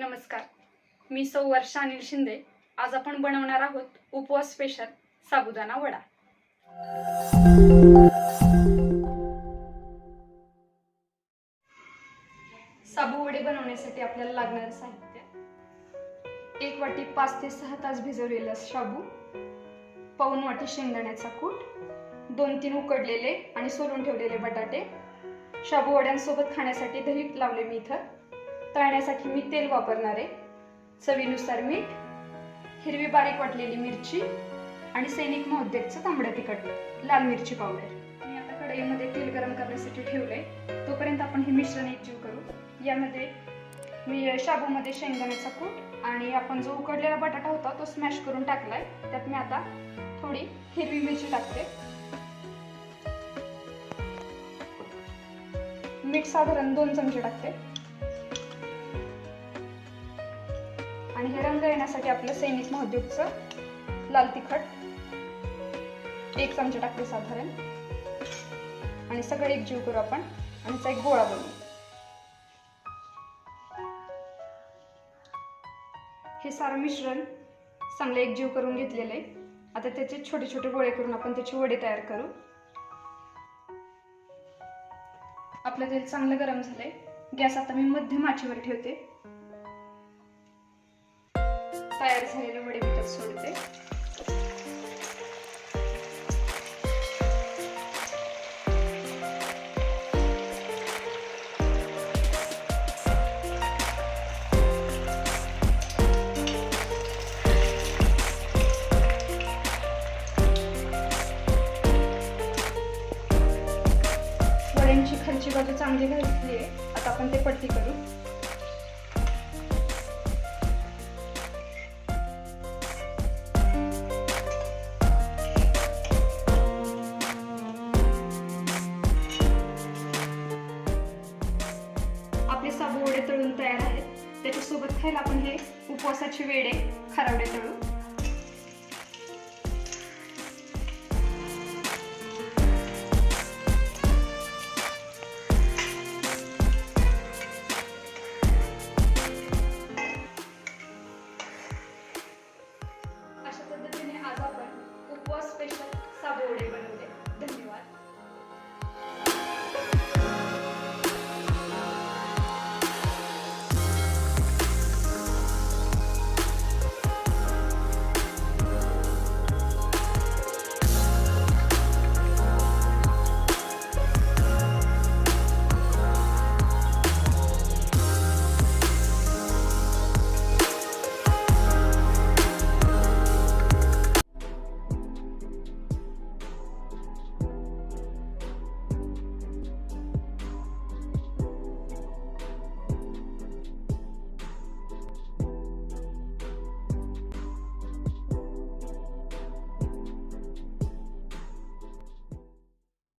नमस्कार, मी सौ वर्षा अनिल शिंदे। आज आपण बनवणार आहोत उपवास स्पेशल साबुदाणा वडा। साबू वडे बनवण्यासाठी आपल्याला लागणारे साहित्य: 1 वाटी 5 ते 6 तास भिजवलेला शाबू, पाऊण वाटी शेंगदाण्याचा कूट, 2-3 उकडलेले आणि सोलून ठेवलेले बटाटे, शाबू वड्यांसोबत खाण्यासाठी दही लावले मी इथं, तळण्यासाठी मी तेल वापरणार आहे, चवीनुसार मीठ, हिरवी बारीक वाटलेली मिरची आणि सैनिक महोदयचं तांबडं तिखट, लाल मिरची पावडर। मी आता कढईमध्ये तेल गरम करण्यासाठी ठेवलंय, तोपर्यंत आपण हे मिश्रण एकजीव करू। यामध्ये मी शाबूमध्ये शेंगदाण्याचा कूट आणि आपण जो उकडलेला बटाटा होता तो स्मॅश करून टाकलाय। त्यात मी आता थोडी हिरवी मिरची टाकते, मीठ साधारण 2 चमचे टाकते आणि हे रंग येण्यासाठी आपलं सैनिक महोदयचं लाल तिखट 1 चमचा टाकते साधारण, आणि सगळे एकजीव करू आपण आणि त्याचा एक गोळा बनवू। हे सारं मिश्रण चांगलं एकजीव करून घेतलेलं आहे। आता त्याचे छोटे छोटे गोळे करून आपण त्याचे वडे तयार करू। आपलं तेल चांगलं गरम झालंय, गॅस आता मी मध्यम आचेवर ठेवते। तयार झालेले वडे मी त्यात सोडते। वड्यांची खालची बाजू चांगली भाजली आहे, आता आपण ते पलटी करू। आपले साबू वडे तळून तयार आहेत। त्याच्यासोबत खायला आपण हे उपवासाचे वेडे खारवडे तळू।